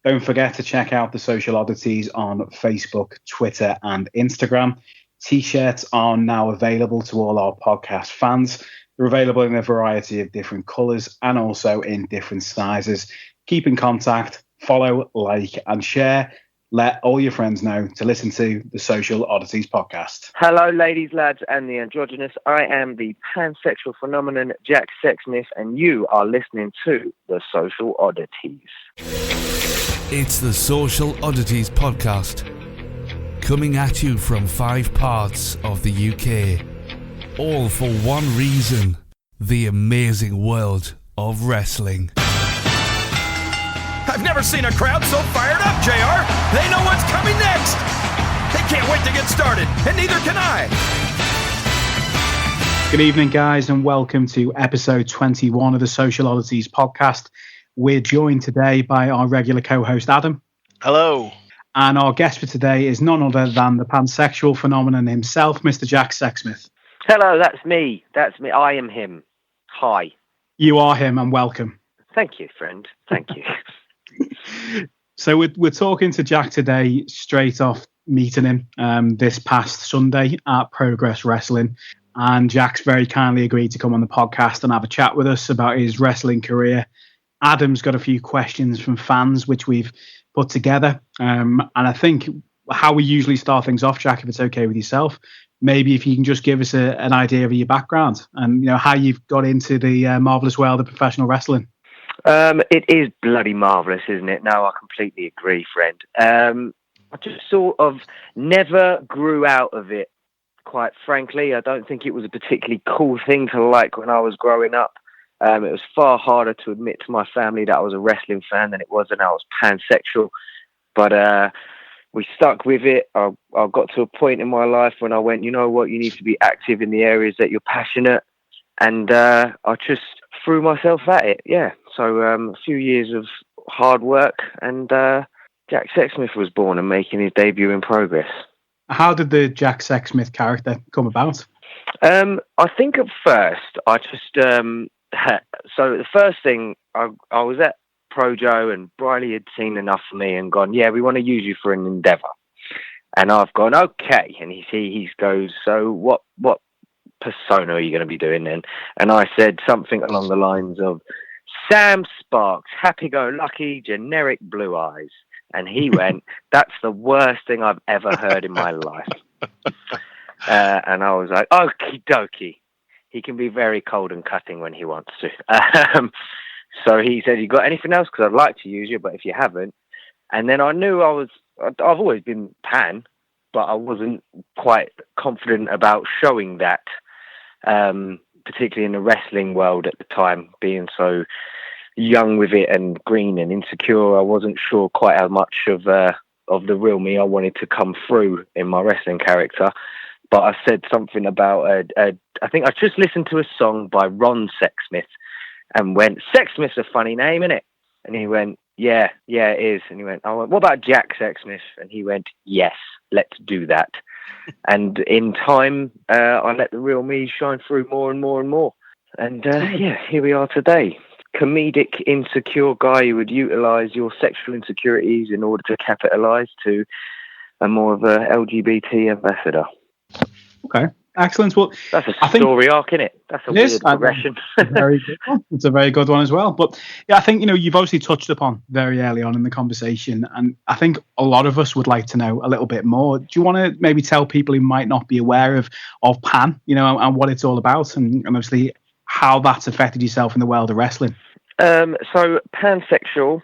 Don't forget to check out the Social Oddities on Facebook, Twitter, and Instagram. T-shirts are now available to all our podcast fans. They're available in a variety of different colours and also in different sizes. Keep in contact, follow, like, and share. Let all your friends know to listen to the Social Oddities podcast. Hello, ladies, lads, and the androgynous. I am the pansexual phenomenon, Jack Sexsmith, and you are listening to the Social Oddities. It's the Social Oddities podcast, coming at you from 5 parts of the UK, all for one reason: the amazing world of wrestling. I've never seen a crowd so fired up, JR. They know what's coming next. They can't wait to get started, and neither can I. Good evening, guys, and welcome to episode 21 of the Social Oddities podcast. We're joined today by our regular co-host, Adam. Hello. And our guest for today is none other than the pansexual phenomenon himself, Mr. Jack Sexsmith. Hello, that's me. That's me. I am him. Hi. You are him, and welcome. Thank you, friend. Thank you. So we're talking to Jack today straight off meeting him this past Sunday at Progress Wrestling, and Jack's very kindly agreed to come on the podcast and have a chat with us about his wrestling career. Adam's got a few questions from fans which we've put together, and I think how we usually start things off, Jack, if it's okay with yourself, maybe if you can just give us an idea of your background and how you've got into the marvelous world of professional wrestling. It is bloody marvellous, isn't it? No, I completely agree, friend. I just sort of never grew out of it, quite frankly. I don't think it was a particularly cool thing to like when I was growing up. It was far harder to admit to my family that I was a wrestling fan than it was when I was pansexual. But we stuck with it. I got to a point in my life when I went, you know what, you need to be active in the areas that you're passionate. And I just threw myself at it, yeah. So a few years of hard work, and Jack Sexsmith was born and making his debut in Progress. How did the Jack Sexsmith character come about? I think at first, I just... so the first thing, I was at PROJO, and Briley had seen enough of me and gone, yeah, we want to use you for an endeavour. And I've gone, okay. And he goes, so what persona are you going to be doing then? And I said something along the lines of Sam Sparks, happy-go-lucky, generic blue eyes. And he went, that's the worst thing I've ever heard in my life. And I was like, okie dokie. He can be very cold and cutting when he wants to. So he said, you got anything else? Because I'd like to use you, but if you haven't. And then I knew I've always been pan, but I wasn't quite confident about showing that, particularly in the wrestling world at the time, being so young with it and green and insecure. I wasn't sure quite how much of the real me I wanted to come through in my wrestling character. But I said something about, I think I just listened to a song by Ron Sexsmith and went, Sexsmith's a funny name, innit? And he went, yeah, it is. And he went, I went, what about Jack Sexsmith? And he went, yes, let's do that. And in time, I let the real me shine through more and more and more. And here we are today. Comedic, insecure guy who would utilise your sexual insecurities in order to capitalise to a more of a LGBT ambassador. Okay, excellent. Well, that's a story arc, isn't it? That's a weird progression. Very good one. It's a very good one as well. But yeah, I think you've obviously touched upon very early on in the conversation, and I think a lot of us would like to know a little bit more. Do you want to maybe tell people who might not be aware of pan, and what it's all about, and obviously how that's affected yourself in the world of wrestling? So pansexual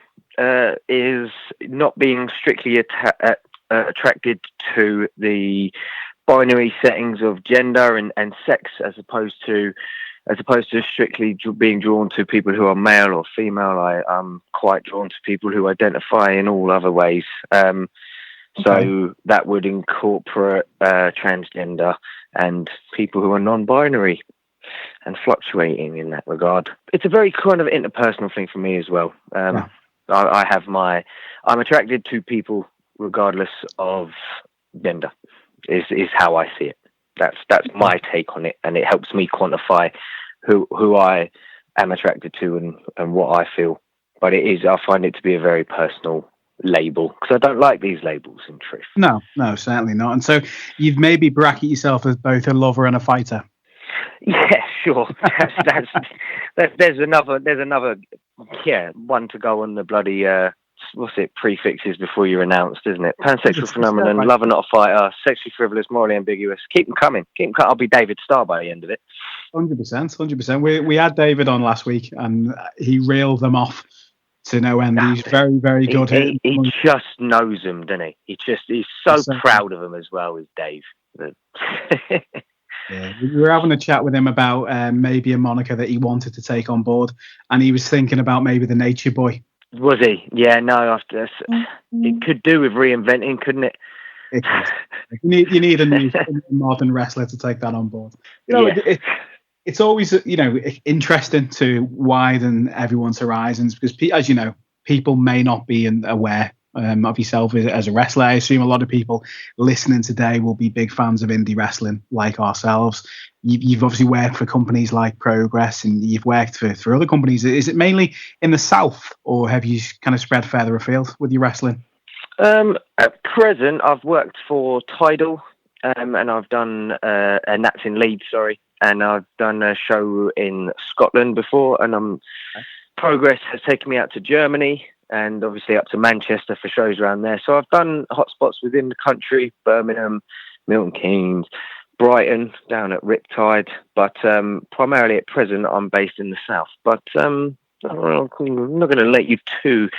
is not being strictly attracted to the binary settings of gender and sex, as opposed to strictly being drawn to people who are male or female. I'm quite drawn to people who identify in all other ways. So that would incorporate transgender and people who are non-binary and fluctuating in that regard. It's a very kind of interpersonal thing for me as well. I'm attracted to people regardless of gender, is how I see it. That's my take on it, and it helps me quantify who I am attracted to and what I feel. But I find it to be a very personal label, because I don't like these labels, in truth. No, certainly not. And so you've maybe bracket yourself as both a lover and a fighter. Yeah, sure. There's another one to go on the bloody prefixes before you're announced, isn't it? Pansexual phenomenon, right. Lover not a fighter, sexually frivolous, morally ambiguous. Keep them coming. I'll be David Starr by the end of it. 100%. We had David on last week, and he reeled them off to no end. He's very, very good. He just knows them, doesn't he? He's so proud of them as well as Dave. Yeah, we were having a chat with him about maybe a moniker that he wanted to take on board, and he was thinking about maybe the Nature Boy. Was he? Yeah, no. It could do with reinventing, couldn't it? It does. You need a new modern wrestler to take that on board. It's always interesting to widen everyone's horizons, because as you know, people may not be aware of yourself as a wrestler. I assume a lot of people listening today will be big fans of indie wrestling like ourselves. You've obviously worked for companies like Progress, and you've worked for other companies. Is it mainly in the South, or have you kind of spread further afield with your wrestling? At present, I've worked for Tidal, and I've done, and that's in Leeds, sorry. And I've done a show in Scotland before, and Progress has taken me out to Germany and obviously up to Manchester for shows around there. So I've done hotspots within the country: Birmingham, Milton Keynes, Brighton, down at Riptide. But primarily at present, I'm based in the South. But I'm not going to let you too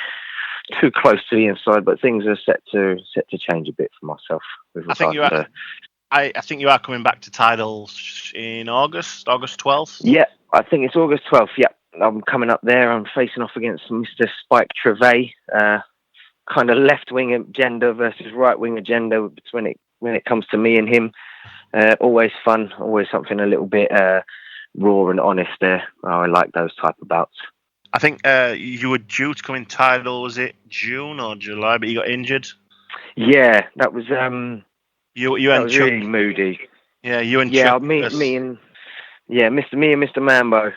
close to the inside. But things are set to change a bit for myself. I think you are coming back to Tidal in August 12th. Yeah, I think it's August 12th. Yeah, I'm coming up there. I'm facing off against Mr. Spike Trevay. Kind of left-wing agenda versus right-wing agenda when it comes to me and him. Always fun. Always something a little bit raw and honest there. I like those type of bouts. I think you were due to come in Tidal. Was it June or July? But you got injured. Yeah, that was. You and Chuck, really moody. Yeah, you and Chuck. Me and Mr. Mambo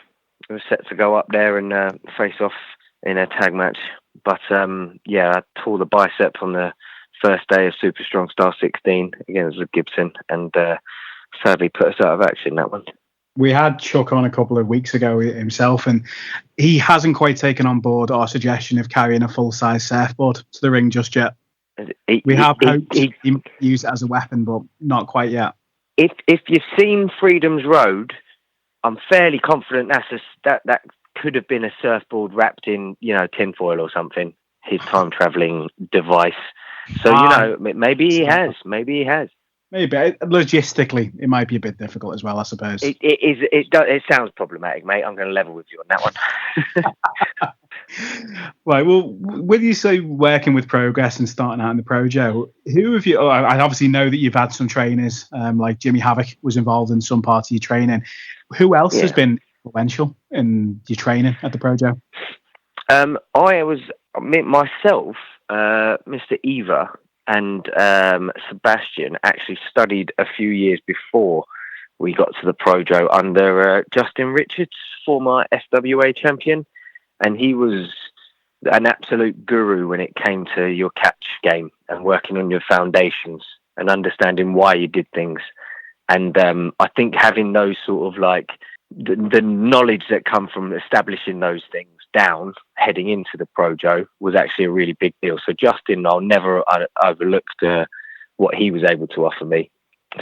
were set to go up there and face off in a tag match. But I tore the bicep on the first day of Super Strong Star 16 against Gibson, and sadly put us out of action that one. We had Chuck on a couple of weeks ago himself, and he hasn't quite taken on board our suggestion of carrying a full-size surfboard to the ring just yet. We have hoped he use it as a weapon, but not quite yet. If you've seen Freedom's Road, I'm fairly confident that could have been a surfboard wrapped in tinfoil or something. His time traveling device. So maybe he has. Maybe logistically, it might be a bit difficult as well, I suppose. It sounds problematic, mate. I'm going to level with you on that one. Right. Well, with you working with Progress and starting out in the PROJO, who have you? I obviously know that you've had some trainers, like Jimmy Havoc was involved in some part of your training. Who else has been influential in your training at the PROJO? I was myself, Mr. Eva, and Sebastian actually studied a few years before we got to the PROJO under Justin Richards, former FWA champion. And he was an absolute guru when it came to your catch game and working on your foundations and understanding why you did things. And I think having those sort of like the knowledge that come from establishing those things down heading into the PROJO was actually a really big deal. So Justin, I'll never overlook what he was able to offer me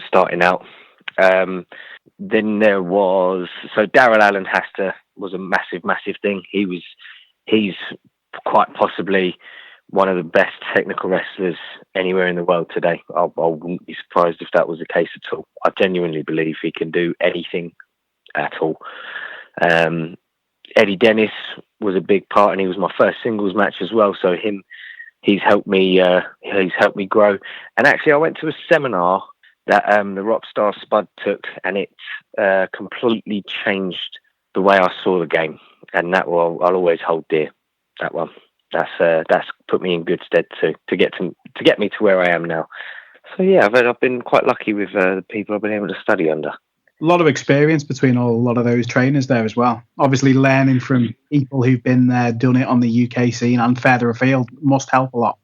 starting out. Then there was Darrell Allen was a massive thing. He's quite possibly one of the best technical wrestlers anywhere in the world today. I wouldn't be surprised if that was the case at all. I genuinely believe he can do anything at all. Eddie Dennis was a big part, and he was my first singles match as well. So he's helped me grow. And actually, I went to a seminar that the Rockstar Spud took, and it completely changed the way I saw the game, and that I'll always hold dear. That one, that's put me in good stead to get me to where I am now. So yeah, I've been quite lucky with the people I've been able to study under. A lot of experience between a lot of those trainers there as well. Obviously, learning from people who've been there, done it on the UK scene and further afield must help a lot.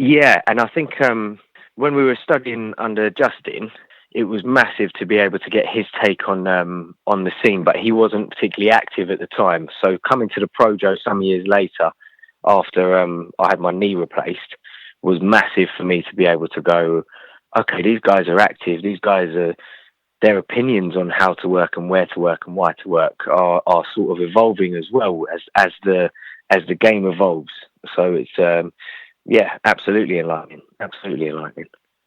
Yeah, and I think when we were studying under Justin, it was massive to be able to get his take on the scene, but he wasn't particularly active at the time. So coming to the PROJO some years later, after I had my knee replaced, was massive for me to be able to go, okay, these guys are active. These guys are, their opinions on how to work and where to work and why to work are sort of evolving as well as the game evolves. So it's absolutely enlightening,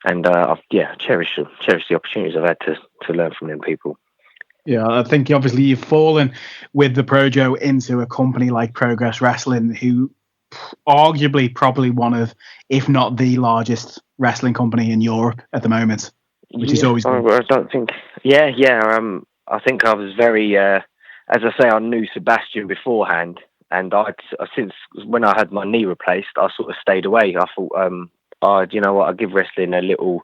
and I've cherished the opportunities I've had to learn from them people. Yeah, I think obviously you've fallen with the PROJO into a company like Progress Wrestling, who arguably probably one of, if not the largest wrestling company in Europe at the moment, which is always good. I don't think. I think I was very, as I say, I knew Sebastian beforehand, and since when I had my knee replaced, I sort of stayed away. I thought, you know what, I'll give wrestling a little.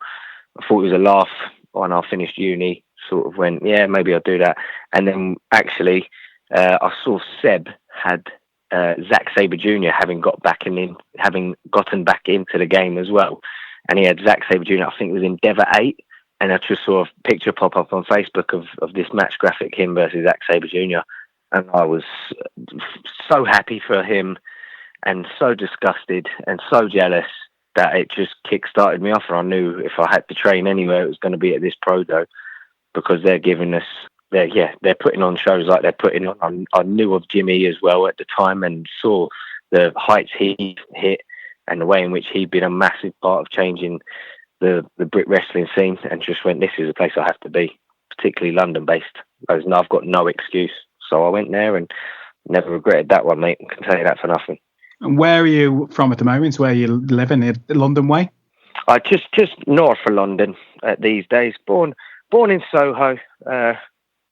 I thought it was a laugh when I finished uni. Sort of went, yeah, maybe I'll do that. And then actually, I saw Seb had Zack Sabre Jr. having gotten back into the game as well, and he had Zack Sabre Jr. I think it was Endeavour 8, and I just saw a picture pop up on Facebook of this match graphic, him versus Zack Sabre Jr. And I was so happy for him, and so disgusted and so jealous that it just kick-started me off. And I knew if I had to train anywhere, it was going to be at this PROJO, because they're giving us, they're putting on shows like they're putting on. I knew of Jimmy as well at the time and saw the heights he hit and the way in which he'd been a massive part of changing the Brit wrestling scene, and just went, this is a place I have to be, particularly London-based. I've got no excuse. So I went there and never regretted that one, mate. I can tell you that for nothing. And where are you from at the moment? Where you living? In London way? I just north of London these days. Born in Soho,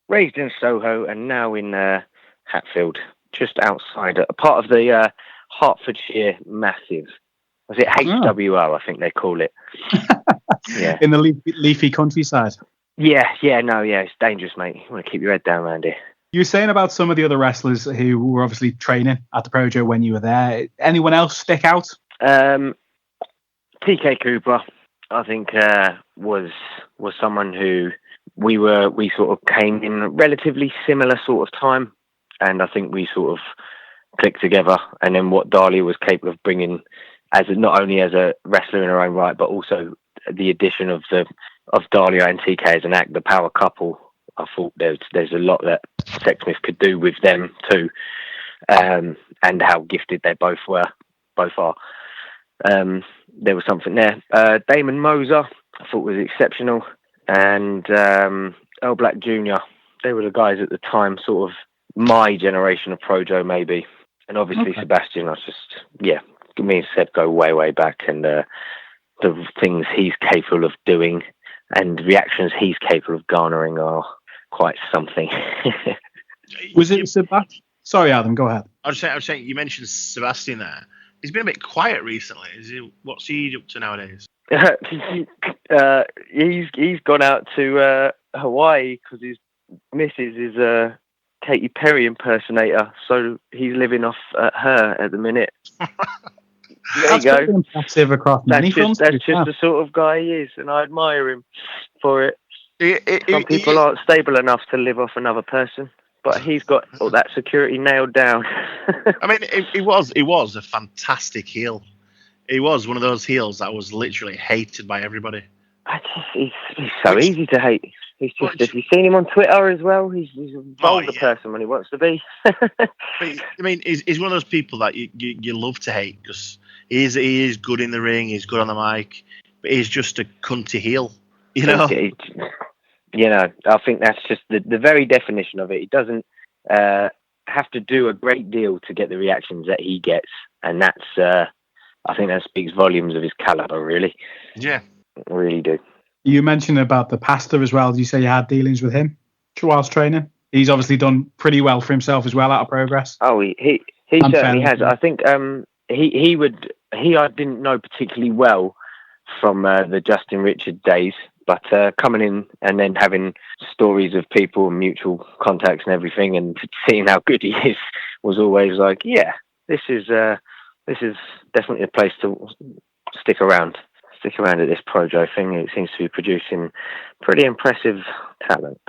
raised in Soho, and now in Hatfield, just outside, a part of the Hertfordshire Massive. Was it HWO? I think they call it. Yeah, in the leafy countryside. Yeah, it's dangerous, mate. You want to keep your head down around here. You were saying about some of the other wrestlers who were obviously training at the PROJO when you were there. Anyone else stick out? TK Cooper, I think, was someone who we sort of came in a relatively similar sort of time, and I think we sort of clicked together. And then what Dahlia was capable of bringing, as not only as a wrestler in her own right, but also the addition of Dahlia and TK as an act, the power couple. I thought there's a lot that Sexsmith could do with them too, and how gifted they both are. There was something there. Damon Moser, I thought, was exceptional, and El Black Jr. They were the guys at the time, sort of my generation of PROJO maybe, and obviously okay. Sebastian. I was just me and Seb go way back, and the things he's capable of doing and reactions he's capable of garnering are quite something. Was it Sebastian? Sorry, Adam, go ahead. I was saying, you mentioned Sebastian there. He's been a bit quiet recently. What's he up to nowadays? He's gone out to Hawaii because his missus is a Katy Perry impersonator, so he's living off her at the minute. There you go. Impressive across many films. That's just the sort of guy he is, and I admire him for it. Some people aren't stable enough to live off another person, but he's got all that security nailed down. I mean, he was a fantastic heel. He was one of those heels that was literally hated by everybody. He's so easy to hate. He's just, have you seen him on Twitter as well? He's a vulgar person when he wants to be. I mean, he's one of those people that you love to hate, because he is good in the ring, he's good on the mic, but he's just a cunty heel, you know? I think that's just the very definition of it. He doesn't have to do a great deal to get the reactions that he gets, and that's I think that speaks volumes of his caliber, really. Yeah. I really do. You mentioned about the pastor as well. Did you say you had dealings with him whilst training? He's obviously done pretty well for himself as well out of Progress. Oh, he certainly has. I think I didn't know particularly well from the Justin Richard days, but coming in and then having stories of people and mutual contacts and everything, and seeing how good he is, was always like, yeah, this is definitely a place to stick around at this PROJO thing. It seems to be producing pretty impressive talent.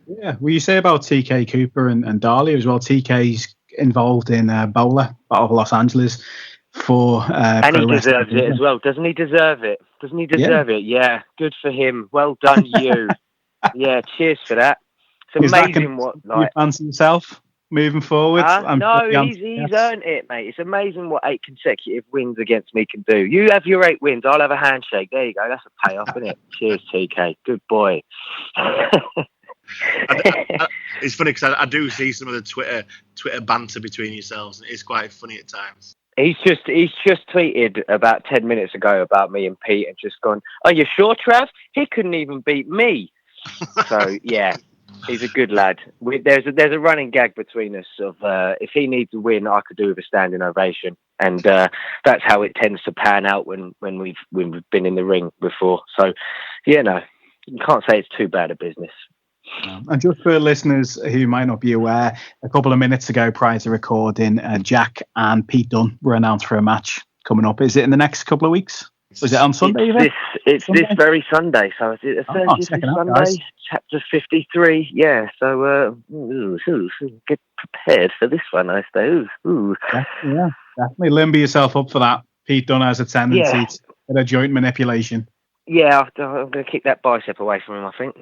Yeah, well, you say about TK Cooper and Dahlia as well. TK's involved in Bowler, Battle of Los Angeles, for and he deserves it as well. Doesn't he deserve it? It? Yeah, good for him. Well done, you. Yeah, cheers for that. It's amazing what you fancy yourself moving forward. No, he's earned it, mate. It's amazing what 8 consecutive wins against me can do. You have your 8 wins, I'll have a handshake. There you go. That's a payoff, isn't it? Cheers, TK. Good boy. It's funny because I do see some of the Twitter banter between yourselves, and it's quite funny at times. He's just tweeted about 10 minutes ago about me and Pete and just gone, "Are you sure, Trav? He couldn't even beat me." So yeah, he's a good lad. There's a running gag between us of if he needs a win, I could do with a standing ovation, and that's how it tends to pan out when we've been in the ring before. So yeah, no, you can't say it's too bad a business. And just for listeners who might not be aware, a couple of minutes ago prior to recording, Jack and Pete Dunne were announced for a match coming up. Is it in the next couple of weeks? Was it on Sunday? It's this very Sunday, so it's the 30th of Sunday, chapter 53. Yeah, so get prepared for this one, I suppose. Yeah, definitely limber yourself up for that. Pete Dunne has a tendency to joint manipulation. Yeah, I'm going to kick that bicep away from him, I think.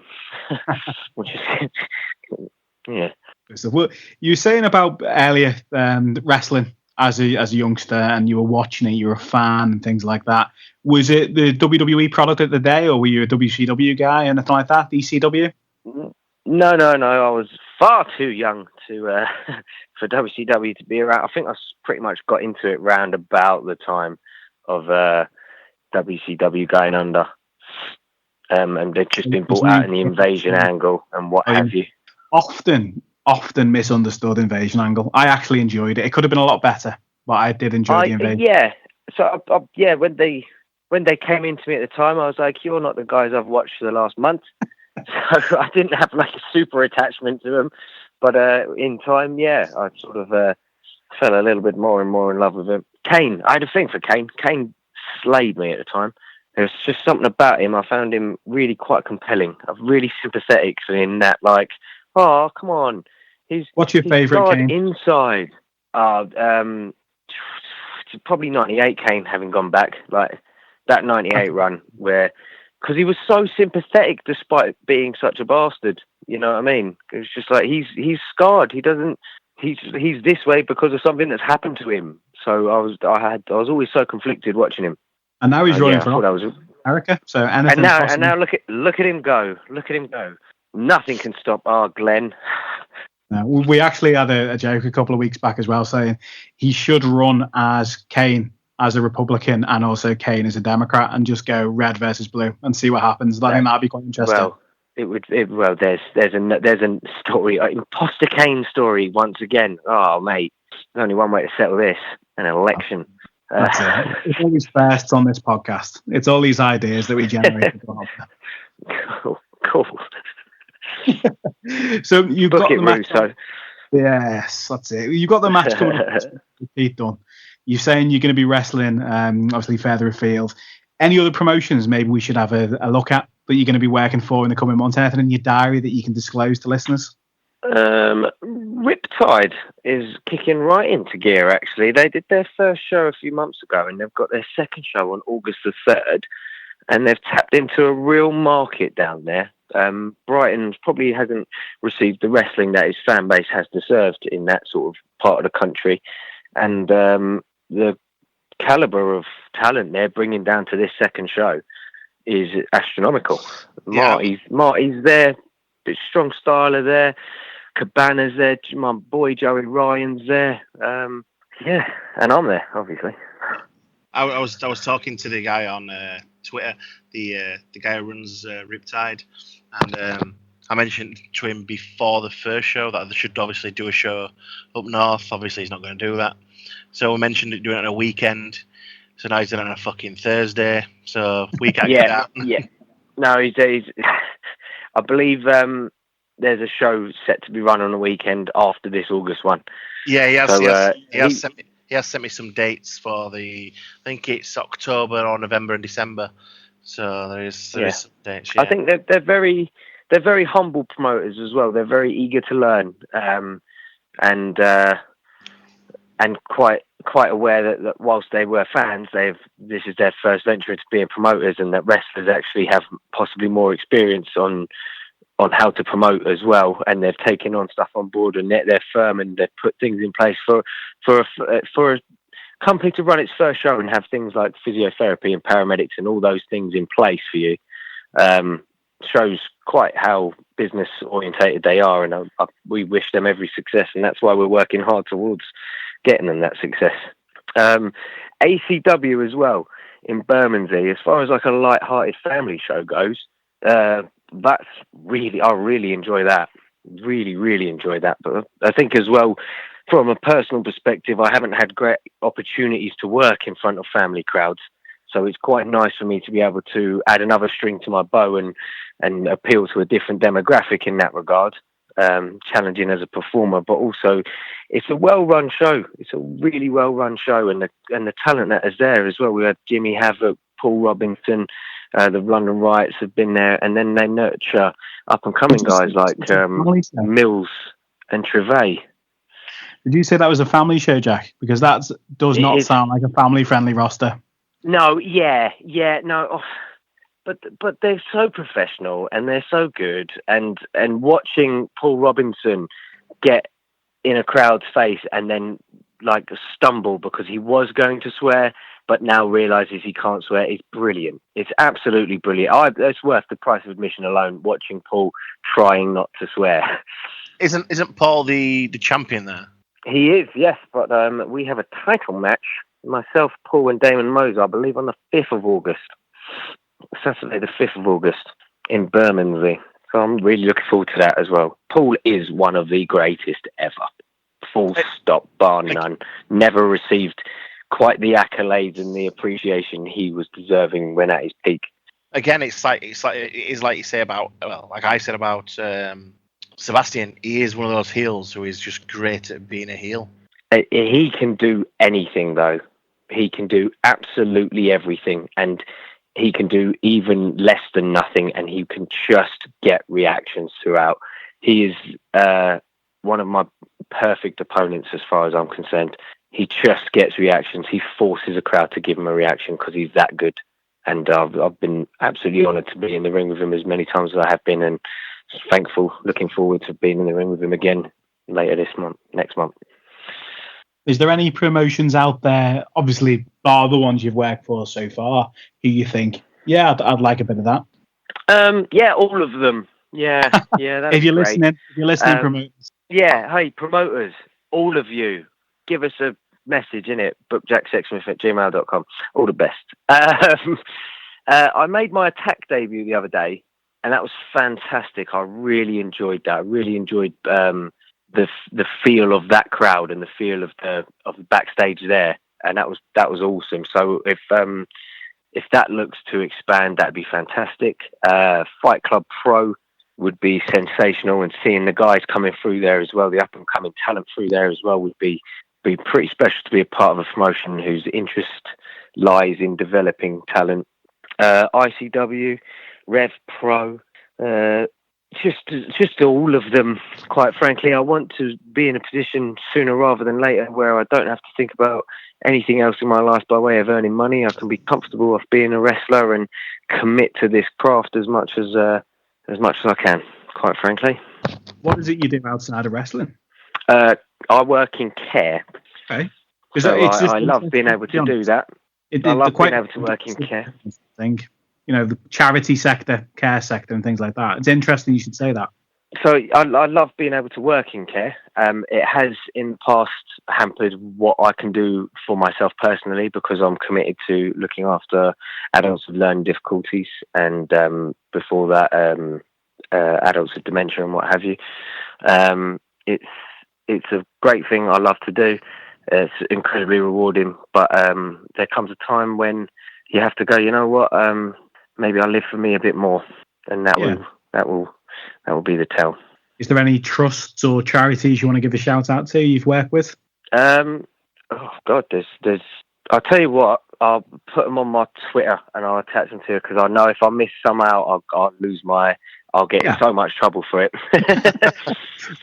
Yeah. So, well, you were saying about earlier wrestling as a youngster, and you were watching it, you were a fan and things like that. Was it the WWE product of the day, or were you a WCW guy and anything like that, ECW? No. I was far too young to for WCW to be around. I think I pretty much got into it round about the time of WCW going under, and they've just been brought out in the invasion angle and what have you. Often misunderstood invasion angle. I actually enjoyed it. It could have been a lot better, but I did enjoy the invasion. Yeah. So when they came into me at the time, I was like, "You're not the guys I've watched for the last month." So I didn't have like a super attachment to them, but in time, yeah, I sort of fell a little bit more and more in love with him. Kane, I had a thing for Kane. Kane slayed me at the time. There was just something about him. I found him really quite compelling. I'm really sympathetic for him. That like, oh come on, what's your favourite Kane? Inside, probably '98 Kane, having gone back like that '98 run where. Because he was so sympathetic despite being such a bastard. You know what I mean? It's just like he's scarred. He's this way because of something that's happened to him. So I was always so conflicted watching him. And now he's running for America. So and now look at him go. Look at him go. Nothing can stop our Glenn. We actually had a joke a couple of weeks back as well, saying he should run as Kane as a Republican and also Kane as a Democrat, and just go red versus blue and see what happens. I think that'd be quite interesting. Well, there's a story, imposter Kane story once again. Oh mate, there's only one way to settle this: an election. That's it. It's always firsts on this podcast. It's all these ideas that we generate. Cool. So you've got the match. Russo. Yes, that's it. You've got the match coming up with Pete Dunne. You're saying you're going to be wrestling, obviously further afield. Any other promotions maybe we should have a look at that you're going to be working for in the coming months? Anything in your diary that you can disclose to listeners? Riptide is kicking right into gear, actually. They did their first show a few months ago, and they've got their second show on August the 3rd, and they've tapped into a real market down there. Brighton probably hasn't received the wrestling that his fan base has deserved in that sort of part of the country. And the caliber of talent they're bringing down to this second show is astronomical. Yeah. Marty's there, bit strong styler there, Cabana's there, my boy Joey Ryan's there. Yeah, and I'm there, obviously. I was talking to the guy on Twitter, the guy who runs Riptide, and I mentioned to him before the first show that they should obviously do a show up north. Obviously, he's not going to do that. So we mentioned it doing it on a weekend. So now he's doing it on a fucking Thursday. So we can't get out. Yeah. No, he's I believe there's a show set to be run on a weekend after this August one. Yeah, he has. So, he has sent me some dates for I think it's October or November and December. So there is some dates. Yeah. I think they're very humble promoters as well. They're very eager to learn, and quite aware that whilst they were fans, this is their first venture into being promoters, and that wrestlers actually have possibly more experience on how to promote as well, and they've taken on stuff on board, and they're firm, and they've put things in place for a company to run its first show and have things like physiotherapy and paramedics and all those things in place for you. Shows quite how business orientated they are, and we wish them every success, and that's why we're working hard towards getting them that success. ACW as well in Bermondsey, as far as like a light-hearted family show goes, that's I really enjoy that. Really enjoy that. But I think as well, from a personal perspective, I haven't had great opportunities to work in front of family crowds. So it's quite nice for me to be able to add another string to my bow and appeal to a different demographic in that regard. Challenging as a performer, but also it's a well-run show. It's a really well-run show, and the talent that is there as well. We had Jimmy Havoc, Paul Robinson, the London Riots have been there, and then they nurture up-and-coming guys like Mills and Trevay. Did you say that was a family show, Jack? Because that does not sound like a family-friendly roster. No, no. But they're so professional and they're so good, and watching Paul Robinson get in a crowd's face and then like stumble because he was going to swear but now realizes he can't swear is brilliant. It's absolutely brilliant. It's worth the price of admission alone, watching Paul trying not to swear. Isn't Paul the champion there? He is, yes, but we have a title match, myself, Paul and Damon Moser, I believe on the 5th of August. Saturday the 5th of August in Bermondsey. So I'm really looking forward to that as well. Paul is one of the greatest ever. Full stop, bar none. Never received quite the accolades and the appreciation he was deserving when at his peak. Again, it is like you say about, well, like I said about Sebastian. He is one of those heels who is just great at being a heel. He can do anything, though. He can do absolutely everything, and he can do even less than nothing, and he can just get reactions throughout. He is one of my perfect opponents as far as I'm concerned. He just gets reactions. He forces a crowd to give him a reaction because he's that good. And I've been absolutely honoured to be in the ring with him as many times as I have been, and thankful, looking forward to being in the ring with him again later next month. Is there any promotions out there, obviously, bar the ones you've worked for so far, who you think, yeah, I'd like a bit of that? Yeah, all of them. Yeah, that's if you're great. listening, promoters. Yeah, hey, promoters, all of you, give us a message, innit? Book jacksexsmith@gmail.com. All the best. I made my Attack debut the other day, and that was fantastic. I really enjoyed that. I really enjoyed the feel of that crowd and the feel of the backstage there, and that was awesome. So if that looks to expand, that'd be fantastic. Fight Club Pro would be sensational, and seeing the guys coming through there as well, the up and coming talent through there as well, would be pretty special to be a part of a promotion whose interest lies in developing talent. ICW, Rev Pro, just all of them. Quite frankly, I want to be in a position sooner rather than later where I don't have to think about anything else in my life by way of earning money. I can be comfortable of being a wrestler and commit to this craft as much as I can. Quite frankly. What is it you do outside of wrestling? I work in care. Okay. So I love being able to do that. I love being able to work in care. Thing. You know, the charity sector, care sector, and things like that. It's interesting you should say that. So I love being able to work in care. It has in the past hampered what I can do for myself personally, because I'm committed to looking after adults with learning difficulties, and before that, adults with dementia and what have you. It's a great thing I love to do. It's incredibly rewarding, but there comes a time when you have to go, you know what, maybe I'll live for me a bit more, and that will be the tell. Is there any trusts or charities you want to give a shout out to you've worked with? Oh God, there's. I'll tell you what. I'll put them on my Twitter and I'll attach them to it, because I know if I miss some out, I'll lose my. I'll get in so much trouble for it.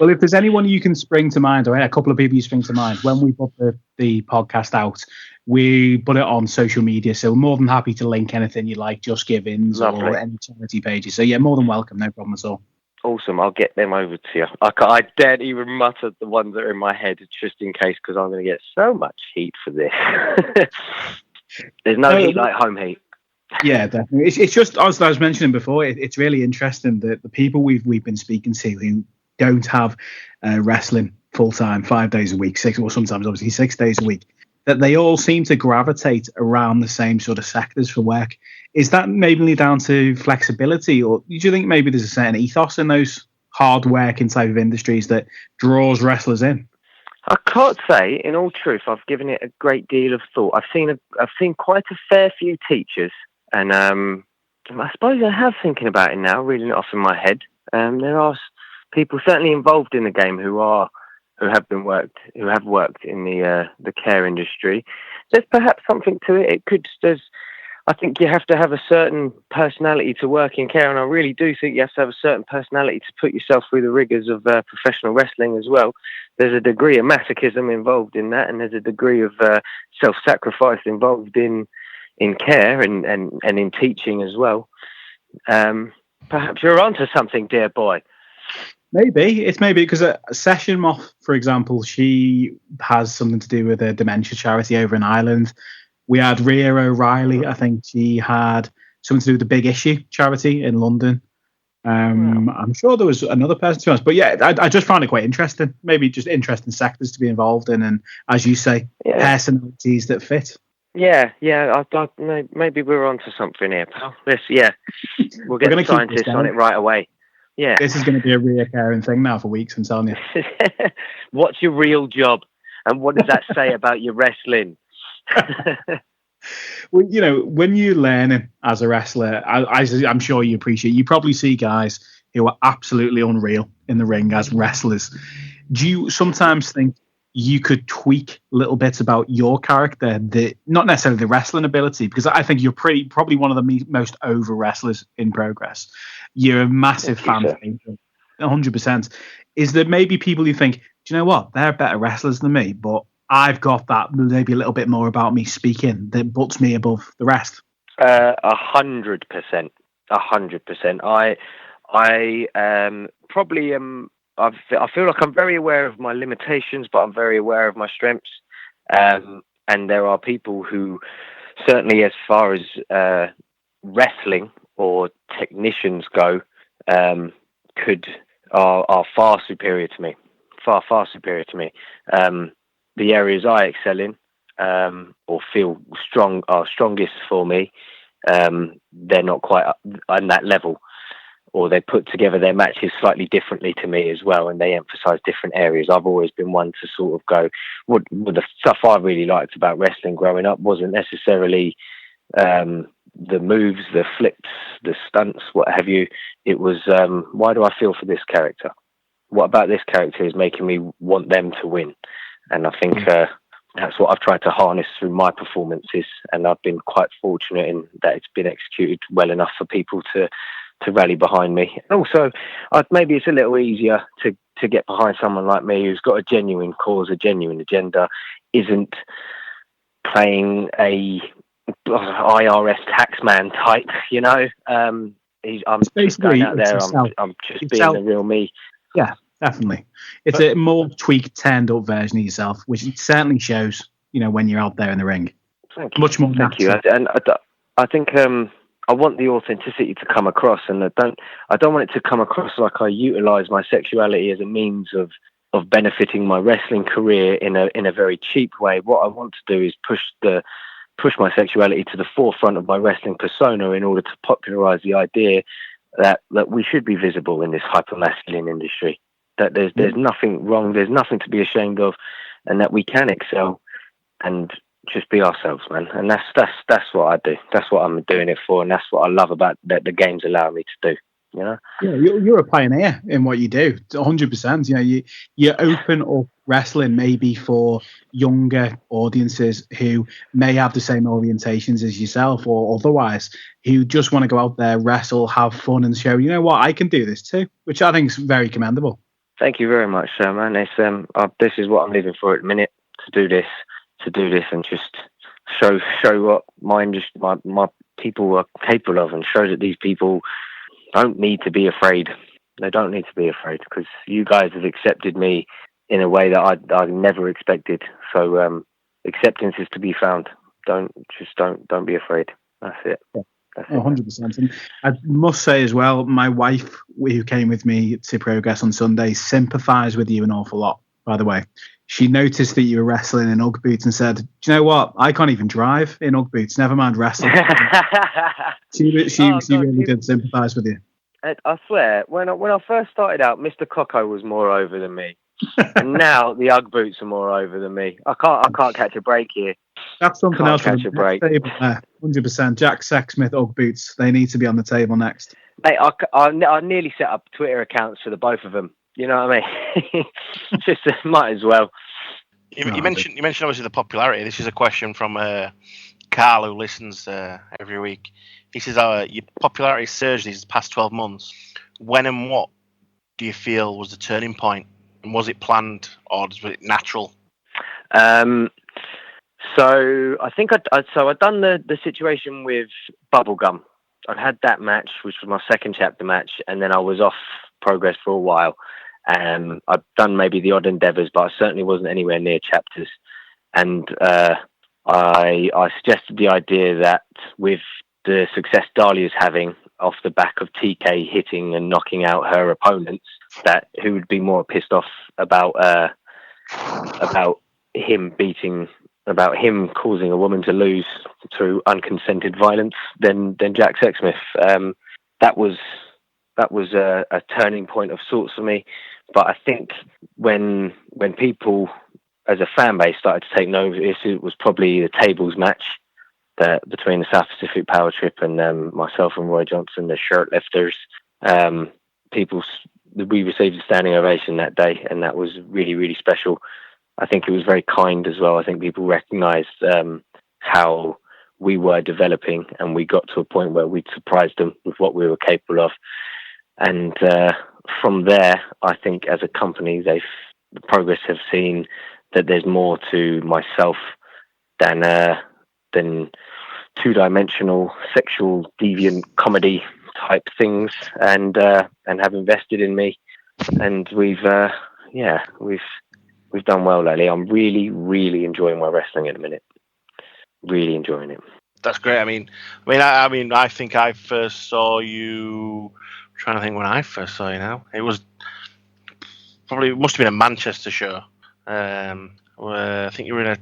Well, if there's anyone you can spring to mind, or a couple of people you spring to mind, when we put the podcast out, we put it on social media. So we're more than happy to link anything you like, Just Givings or any charity pages. So yeah, more than welcome. No problem at all. Awesome. I'll get them over to you. I daren't even mutter the ones that are in my head just in case, because I'm going to get so much heat for this. There's no heat like home heat. Yeah, definitely. It's just, as I was mentioning before, it's really interesting that the people we've been speaking to who don't have wrestling full-time, 5 days a week, sometimes obviously 6 days a week, that they all seem to gravitate around the same sort of sectors for work. Is that mainly down to flexibility, or do you think maybe there's a certain ethos in those hard-working type of industries that draws wrestlers in? I can't say, in all truth, I've given it a great deal of thought. I've seen quite a fair few teachers, and I suppose I have, thinking about it now, reeling it off in my head. There are people certainly involved in the game who have worked in the care industry. There's perhaps something to it. I think you have to have a certain personality to work in care, and I really do think you have to have a certain personality to put yourself through the rigours of professional wrestling as well. There's a degree of masochism involved in that, and there's a degree of self-sacrifice involved in care and in teaching as well. Perhaps you're onto something, dear boy. Maybe because Session Moth, for example, she has something to do with a dementia charity over in Ireland. We had Rhea O'Reilly. I think she had something to do with the Big Issue charity in London. I'm sure there was another person, to be honest. But yeah, I just found it quite interesting. Maybe just interesting sectors to be involved in, and as you say, personalities that fit. Yeah. Maybe we're onto something here, pal. We'll get the scientists on it right away. Yeah, this is going to be a reoccurring thing now for weeks, I'm telling you. What's your real job, and what does that say about your wrestling? Well, when you're learning as a wrestler, I'm sure you appreciate, you probably see guys who are absolutely unreal in the ring as wrestlers. Do you sometimes think you could tweak little bits about your character, not necessarily the wrestling ability, because I think you're probably one of the most over wrestlers in progress. You're a massive fan of 100%. Is there maybe people you think, do you know what, they're better wrestlers than me, but I've got that maybe a little bit more about me speaking that puts me above the rest? 100%. 100%. I probably am. I feel like I'm very aware of my limitations, but I'm very aware of my strengths. And there are people who, certainly as far as wrestling or technicians go, are far superior to me. Far superior to me. The areas I excel in, or feel are strongest for me, they're not quite on that level. Or they put together their matches slightly differently to me as well, and they emphasise different areas. I've always been one to sort of go, the stuff I really liked about wrestling growing up wasn't necessarily the moves, the flips, the stunts, what have you. It was, why do I feel for this character? What about this character is making me want them to win? And I think that's what I've tried to harness through my performances, and I've been quite fortunate in that it's been executed well enough for people to rally behind me. And also, maybe it's a little easier to get behind someone like me who's got a genuine cause, a genuine agenda, isn't playing a IRS taxman type, I'm just going out there, I'm just being the real me. Yeah, definitely. It's a more tweaked, turned up version of yourself, which it certainly shows, when you're out there in the ring. Thank you. Much more natural. Thank you. And I think I want the authenticity to come across, and I don't want it to come across like I utilise my sexuality as a means of benefiting my wrestling career in a very cheap way. What I want to do is push my sexuality to the forefront of my wrestling persona in order to popularise the idea that we should be visible in this hyper-masculine industry, that there's nothing wrong, there's nothing to be ashamed of, and that we can excel and just be ourselves, man. And that's what I do. That's what I'm doing it for, and that's what I love about that the game's allowing me to do. You know. Yeah, you're a pioneer in what you do, 100%. You know, you open up wrestling maybe for younger audiences who may have the same orientations as yourself or otherwise, who just want to go out there, wrestle, have fun, and show, you know what, I can do this too, which I think is very commendable. Thank you very much, sir, man. It's, this is what I'm living for at the minute, to do this and just show what my people are capable of, and show that these people don't need to be afraid. They don't need to be afraid, because you guys have accepted me in a way that I never expected. So acceptance is to be found. Don't be afraid. That's it. Yeah. 100%. And I must say as well, my wife, who came with me to Progress on Sunday, sympathised with you an awful lot, by the way. She noticed that you were wrestling in Ugg boots and said, do you know what? I can't even drive in Ugg boots, never mind wrestling. She really did sympathise with you. I swear, when I first started out, Mr. Coco was more over than me. And now the Ugg boots are more over than me. I can't catch a break here. That's something else. Catch a break. 100%. Jack Sexsmith Ugg boots. They need to be on the table next. Mate, I nearly set up Twitter accounts for the both of them. You know what I mean? Just might as well. You mentioned obviously the popularity. This is a question from Carl, who listens every week. He says, your popularity surged these past 12 months. When and what do you feel was the turning point? And was it planned or was it natural? So I think I'd done the situation with Bubblegum. I'd had that match, which was my second chapter match, and then I was off Progress for a while. I'd done maybe the odd endeavours, but I certainly wasn't anywhere near chapters. And I suggested the idea that with the success Dahlia's having off the back of TK hitting and knocking out her opponents, that who would be more pissed off about him causing a woman to lose through unconsented violence than Jack Sexsmith. That was a turning point of sorts for me. But I think when people as a fan base started to take notice, it was probably the tables match between the South Pacific Power Trip and myself and Roy Johnson, the shirt lifters. We received a standing ovation that day, and that was really, really special. I think it was very kind as well. I think people recognised how we were developing, and we got to a point where we'd surprised them with what we were capable of. And from there, I think as a company, the Progress have seen that there's more to myself than two-dimensional sexual deviant comedy type things, and have invested in me. And we've done well lately. I'm really, really enjoying my wrestling at the minute. Really enjoying it. That's great. I think I first saw you. I'm trying to think when I first saw you. Now it must have been a Manchester show. I think you might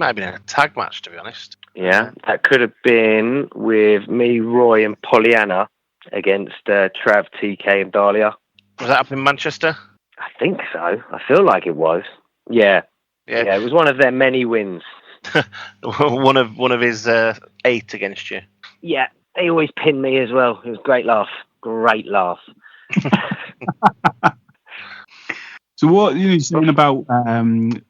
have been in a tag match, to be honest. Yeah, that could have been with me, Roy, and Pollyanna against Trav, TK, and Dahlia. Was that up in Manchester? I think so. I feel like it was. Yeah. It was one of their many wins. one of his 8 against you. Yeah, they always pin me as well. It was a great laugh. Great laugh. So what you're saying about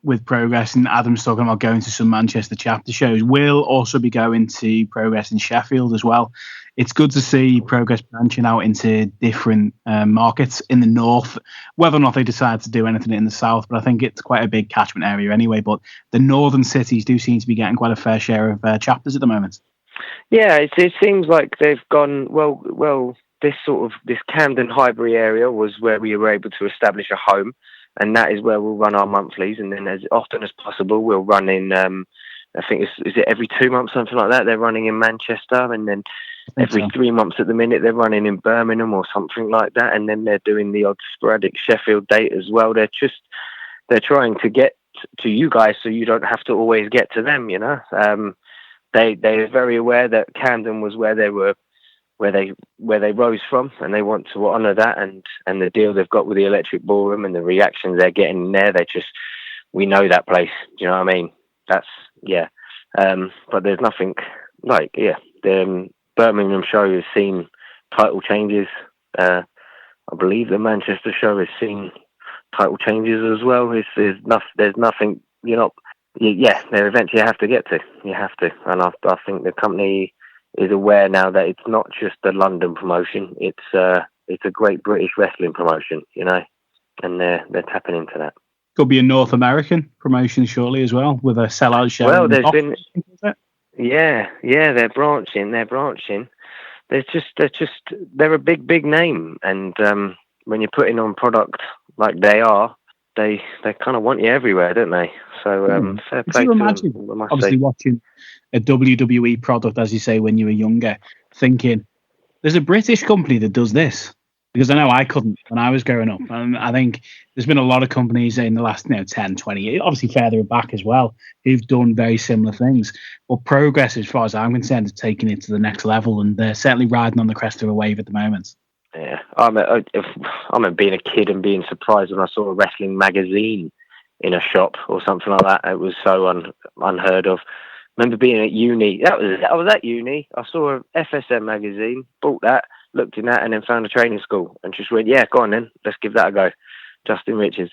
with Progress, and Adam's talking about going to some Manchester chapter shows, we'll also be going to Progress in Sheffield as well. It's good to see Progress branching out into different markets in the north, whether or not they decide to do anything in the south, but I think it's quite a big catchment area anyway. But the northern cities do seem to be getting quite a fair share of chapters at the moment. Yeah, it seems like they've gone, well, this Camden Highbury area was where we were able to establish a home, and that is where we'll run our monthlies. And then as often as possible, we'll run in, I think is it every 2 months, something like that. They're running in Manchester, and then every 3 months at the minute, they're running in Birmingham or something like that. And then they're doing the odd sporadic Sheffield date as well. They're trying to get to you guys so you don't have to always get to them, you know. They're very aware that Camden was where they rose from, and they want to honour that and the deal they've got with the Electric Ballroom and the reactions they're getting there. We know that place. Do you know what I mean? But there's nothing like, the Birmingham show has seen title changes. I believe the Manchester show has seen title changes as well. There's nothing, there eventually have to get to. You have to. And I think the company is aware now that it's not just a London promotion. It's a great British wrestling promotion, and they're tapping into that. Could be a North American promotion shortly as well, with a sellout show. Well, they're branching. They're a big name, and when you're putting on product like they are, they kind of want you everywhere, don't they? So fair play to them. Obviously, watching a WWE product, as you say, when you were younger, thinking there's a British company that does this. Because I know I couldn't when I was growing up. And I think there's been a lot of companies in the last 10, 20 years, obviously further back as well, who've done very similar things. But Progress, as far as I'm concerned, is taking it to the next level, and they're certainly riding on the crest of a wave at the moment. Yeah, I remember being a kid and being surprised when I saw a wrestling magazine in a shop or something like that. It was so unheard of. I remember being at uni. I was at uni. I saw a FSM magazine, bought that, looked in that, and then found a training school and just went, yeah, go on then, let's give that a go. Justin Richards.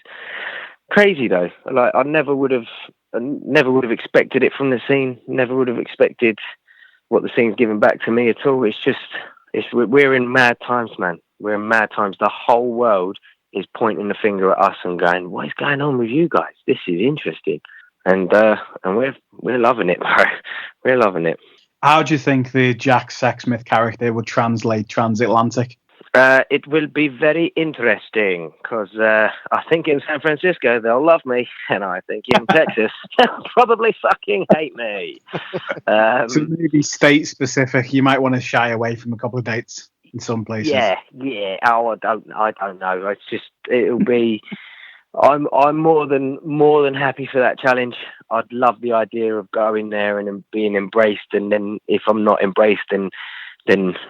Crazy though. Like, I never would have expected it from the scene. Never would have expected what the scene's given back to me at all. We're in mad times, man. We're in mad times. The whole world is pointing the finger at us and going, what is going on with you guys? This is interesting. And we're loving it, bro. We're loving it. How do you think the Jack Sexsmith character would translate transatlantic? It will be very interesting because I think in San Francisco they'll love me, and I think in Texas they'll probably fucking hate me. So maybe state specific. You might want to shy away from a couple of dates in some places. Yeah. Oh, I don't know. It's just it'll be. I'm more than happy for that challenge. I'd love the idea of going there and being embraced, and then if I'm not embraced, then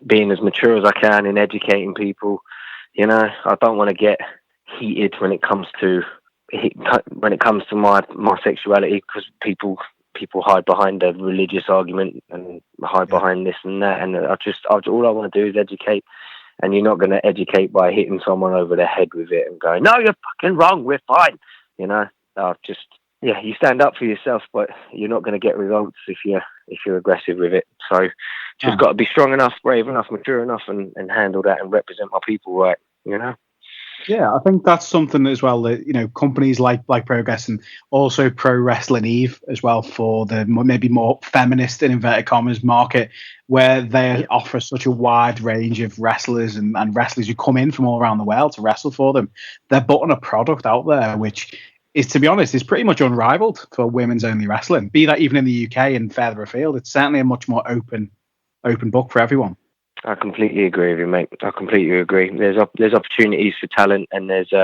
being as mature as I can in educating people. I don't want to get heated when it comes to my sexuality, because people hide behind a religious argument and hide behind this and that, and all I want to do is educate. And you're not going to educate by hitting someone over the head with it and going, no, you're fucking wrong, we're fine. You stand up for yourself, but you're not going to get results if you're aggressive with it. So just got to be strong enough, brave enough, mature enough, and handle that and represent my people right, Yeah, I think that's something as well that, companies like Progress and also Pro Wrestling Eve as well, for the maybe more feminist, in inverted commas, market, where they offer such a wide range of wrestlers and wrestlers who come in from all around the world to wrestle for them. They're putting a product out there which is, to be honest, is pretty much unrivaled for women's only wrestling. Be that even in the UK and further afield, it's certainly a much more open book for everyone. I completely agree with you, mate. I completely agree. There's opportunities for talent, and there's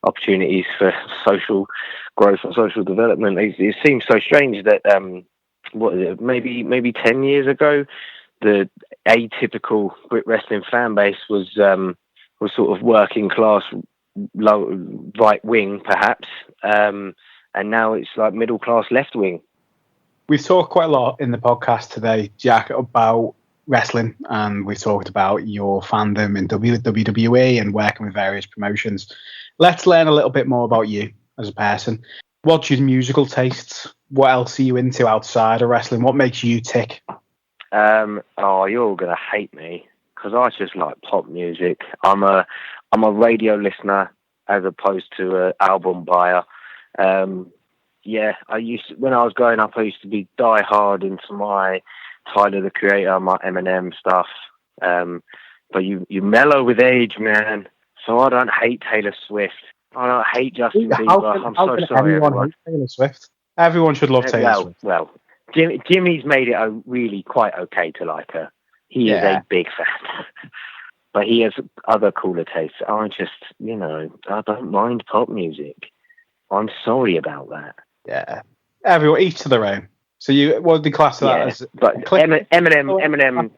opportunities for social growth and social development. It seems so strange that maybe 10 years ago, the atypical Brit wrestling fan base was sort of working class, low right wing, perhaps, and now it's like middle class left wing. We've talked quite a lot in the podcast today, Jack, about wrestling, and we talked about your fandom in WWE and working with various promotions. Let's learn a little bit more about you as a person. What's your musical tastes? What else are you into outside of wrestling? What makes you tick? You're all gonna hate me because I just like pop music. I'm a radio listener as opposed to an album buyer. When I was growing up, I used to be die hard into my Tyler the Creator, my Eminem stuff. But you mellow with age, man. So I don't hate Taylor Swift. I don't hate Justin Bieber. I'm so sorry, everyone. Taylor Swift. Everyone should love Taylor Swift. Well, Jimmy's made it really quite okay to like her. He is a big fan. But he has other cooler tastes. I just, I don't mind pop music. I'm sorry about that. Yeah. Everyone, each to their own. So what would the class of that as? But Eminem,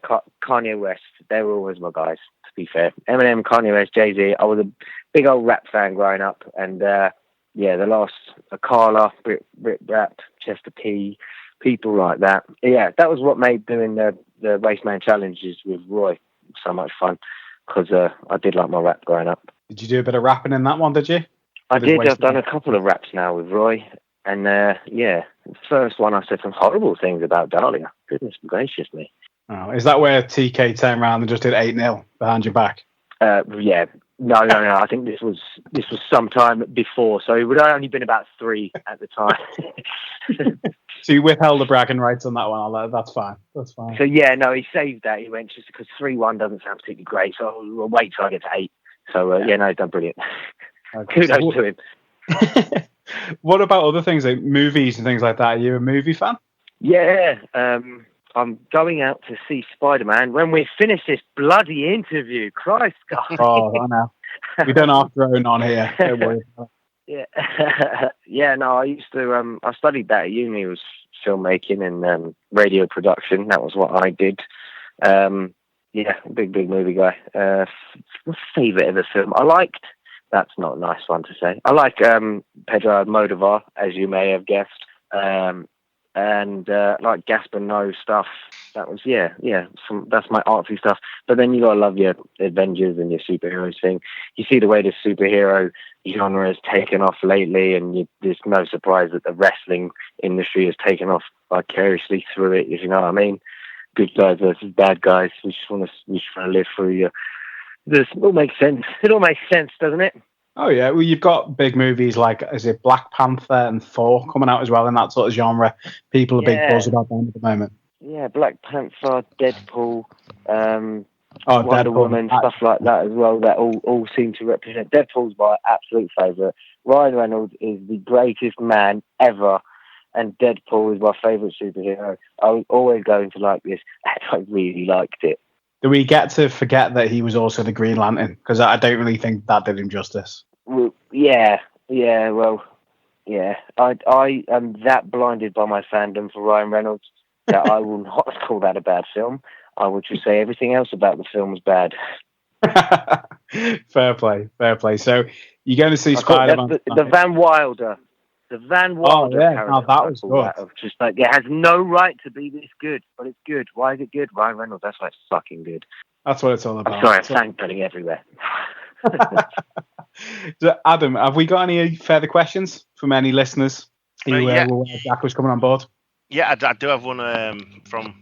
Kanye West, they were always my guys, to be fair. Eminem, Kanye West, Jay-Z. I was a big old rap fan growing up. And, the last, Carla, Brit Rap, Chester P, people like that. Yeah, that was what made doing the Raceman challenges with Roy so much fun because I did like my rap growing up. Did you do a bit of rapping in that one, did you? I did. I've done a couple of raps now with Roy. And, the first one I said some horrible things about Dahlia. Goodness gracious me. Oh, is that where TK turned around and just did 8-0 behind your back? Yeah. No. I think this was some time before, so it would have only been about 3 at the time. So you withheld the bragging rights on that one. That's fine. So, no, he saved that. He went just because 3-1 doesn't sound particularly great, so we'll wait till I get to 8. So, no, he's done brilliant. Okay. Kudos to him. What about other things like movies and things like that? Are you a movie fan? Yeah, I'm going out to see Spider-Man when we finish this bloody interview. Christ, God. Oh, I know. We don't have drone on here. Don't worry. Yeah. No, I used to. I studied that at uni. It was filmmaking and radio production. That was what I did. Big movie guy. My favourite ever film I liked. That's not a nice one to say. I like Pedro Almodovar, as you may have guessed, and like Gaspar Noé stuff. That was that's my artsy stuff. But then you gotta love your Avengers and your superheroes thing. You see the way the superhero genre has taken off lately, and there's no surprise that the wrestling industry has taken off vicariously through it. If you know what I mean, good guys versus bad guys. We just want to live through your. This all makes sense. It all makes sense, doesn't it? Oh yeah, well you've got big movies like is it Black Panther and Thor coming out as well in that sort of genre. People are big buzz about them at the moment. Yeah, Black Panther, Deadpool, Wonder Deadpool, Woman, stuff like that as well. That all seem to represent. Deadpool's my absolute favourite. Ryan Reynolds is the greatest man ever, and Deadpool is my favourite superhero. I was always going to like this, and I really liked it. Do we get to forget that he was also the Green Lantern? Because I don't really think that did him justice. Well, yeah. I am that blinded by my fandom for Ryan Reynolds that I will not call that a bad film. I would just say everything else about the film was bad. Fair play. So you're going to see Spider-Man. The Van Wilder. The Van Wilder character. Oh, that was good. That just like it has no right to be this good, but it's good. Why is it good? Ryan Reynolds, that's why it's fucking good. That's what it's all about. I'm sorry, I'm sound everywhere. So, Adam, have we got any further questions from any listeners who were Jack was coming on board? Yeah, I do have one from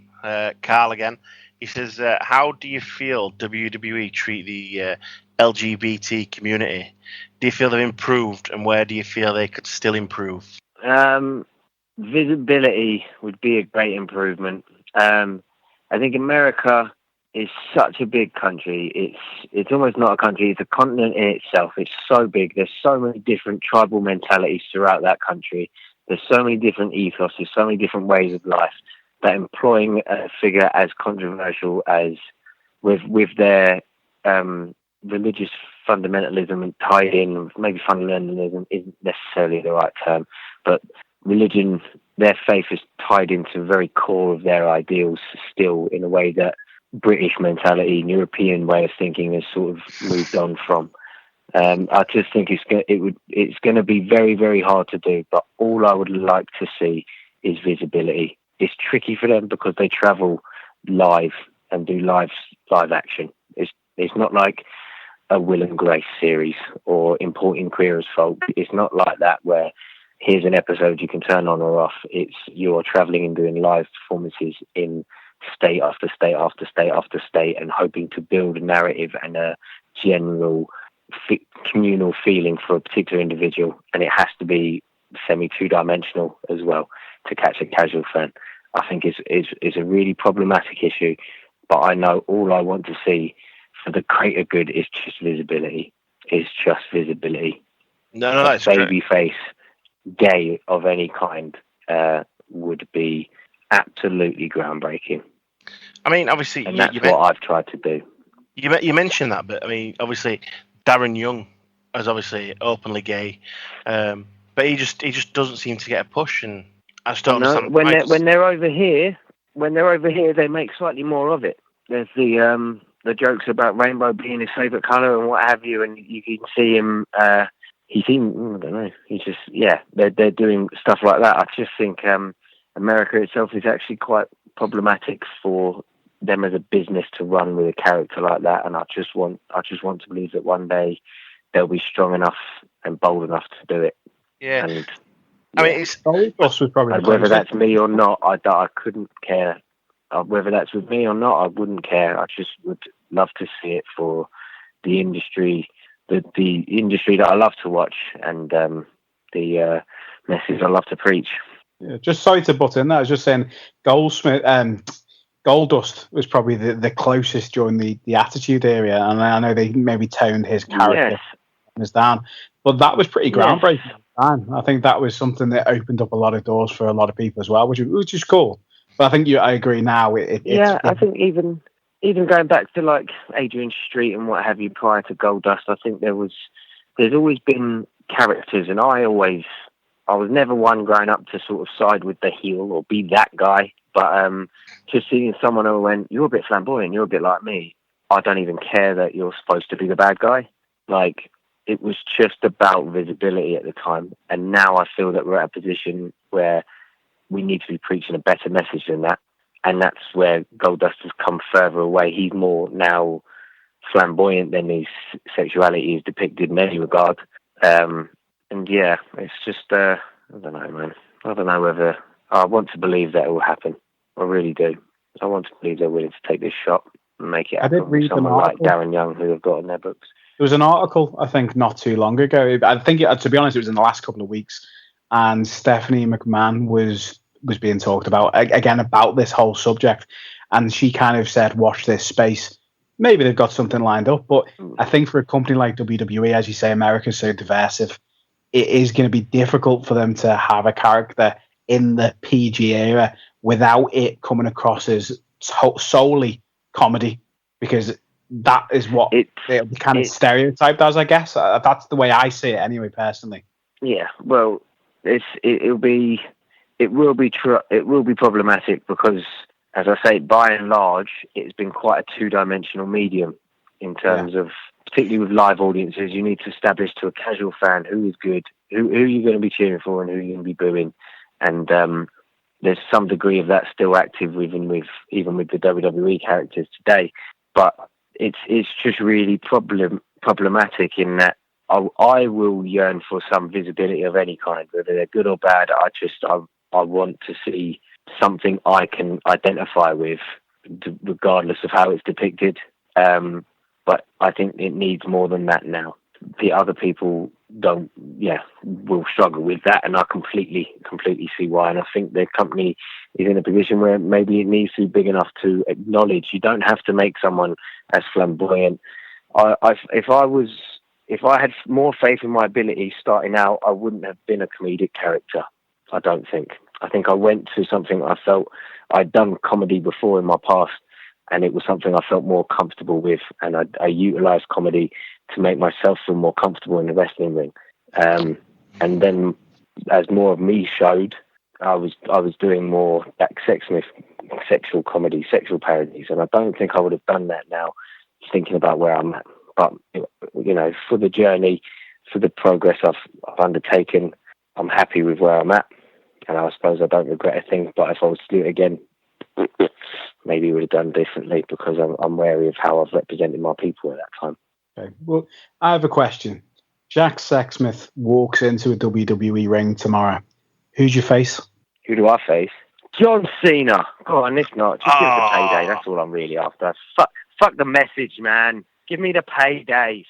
Carl again. He says, how do you feel WWE treat the LGBT community? Do you feel they've improved, and where do you feel they could still improve? Visibility would be a great improvement. I think America is such a big country. It's almost not a country, it's a continent in itself. It's so big. There's so many different tribal mentalities throughout that country. There's so many different ethos. There's so many different ways of life that employing a figure as controversial as with their religious fundamentalism and tied in, maybe fundamentalism isn't necessarily the right term, but religion, their faith is tied into the very core of their ideals still in a way that British mentality and European way of thinking has sort of moved on from. I just think it's going to be very, very hard to do, but all I would like to see is visibility. It's tricky for them because they travel live and do live action. It's not like a Will and Grace series or Importing Queer as Folk. It's not like that where here's an episode you can turn on or off. It's you're traveling and doing live performances in state after state after state after state and hoping to build a narrative and a general communal feeling for a particular individual, and it has to be semi-two-dimensional as well to catch a casual fan. I think it's a really problematic issue, but I know all I want to see for the greater good is just visibility. It's just visibility. No, that's babyface gay of any kind would be absolutely groundbreaking. I mean, obviously, and that's what I've tried to do. You mentioned that, but I mean, obviously, Darren Young is obviously openly gay, but he just doesn't seem to get a push, and I just don't understand. When they're over here, they make slightly more of it. There's the jokes about rainbow being his favourite colour and what have you, and you can see him. I don't know. He's just they're doing stuff like that. I just think America itself is actually quite problematic for them as a business to run with a character like that, and I just want to believe that one day they'll be strong enough and bold enough to do it. Yeah. And I mean, it's Goldust was probably and whether that's me or not, I couldn't care. Whether that's with me or not, I wouldn't care. I just would love to see it for the industry, the industry that I love to watch, and the message I love to preach. Yeah, just sorry to butt in there. I was just saying Goldust was probably the closest during the Attitude Era, and I know they maybe toned his character down, but that was pretty groundbreaking. I think that was something that opened up a lot of doors for a lot of people as well, which is cool. But I think I agree now. I think even going back to like Adrian Street and what have you prior to Goldust, I think there's always been characters, and I was never one growing up to sort of side with the heel or be that guy. But just seeing someone who went, you're a bit flamboyant, you're a bit like me. I don't even care that you're supposed to be the bad guy. Like, it was just about visibility at the time. And now I feel that we're at a position where we need to be preaching a better message than that. And that's where Goldust has come further away. He's more now flamboyant than his sexuality is depicted in any regard. And yeah, it's just, I don't know, man. I don't know whether I want to believe that it will happen. I really do. I want to believe they're willing to take this shot and make it happen with someone like Darren Young, who have got in their books. There was an article, I think, not too long ago. I think, to be honest, it was in the last couple of weeks. And Stephanie McMahon was being talked about, again, about this whole subject. And she kind of said, watch this space. Maybe they've got something lined up. But I think for a company like WWE, as you say, America's so divisive, it is going to be difficult for them to have a character in the PG era without it coming across as solely comedy, because that is what it'll be kind of stereotyped as, I guess. That's the way I see it anyway, personally. Yeah, well, it will be problematic because, as I say, by and large, it's been quite a two-dimensional medium in terms of, particularly with live audiences. You need to establish to a casual fan who is good, who you're going to be cheering for, and who you're going to be booing. And there's some degree of that still active even with the WWE characters today. But it's just really problematic in that I will yearn for some visibility of any kind, whether they're good or bad. I want to see something I can identify with, regardless of how it's depicted. But I think it needs more than that now. The other people will struggle with that, and I completely see why. And I think the company is in a position where maybe it needs to be big enough to acknowledge you don't have to make someone as flamboyant. If I had more faith in my ability starting out, I wouldn't have been a comedic character. I don't think. I think I went to something I felt I'd done comedy before in my past, and it was something I felt more comfortable with, and I utilised comedy to make myself feel more comfortable in the wrestling ring. And then, as more of me showed, I was doing more that Sexsmith sexual comedy, sexual parodies, and I don't think I would have done that now, thinking about where I'm at. But for the journey, for the progress I've undertaken, I'm happy with where I'm at, and I suppose I don't regret a thing. But if I was to do it again, maybe would have done differently, because I'm wary of how I've represented my people at that time. Okay. Well, I have a question. Jack Sexsmith walks into a WWE ring tomorrow. Who's your face? Who do I face? John Cena. Go on, if not, just give us the payday. That's all I'm really after. Fuck the message, man. Give me the payday.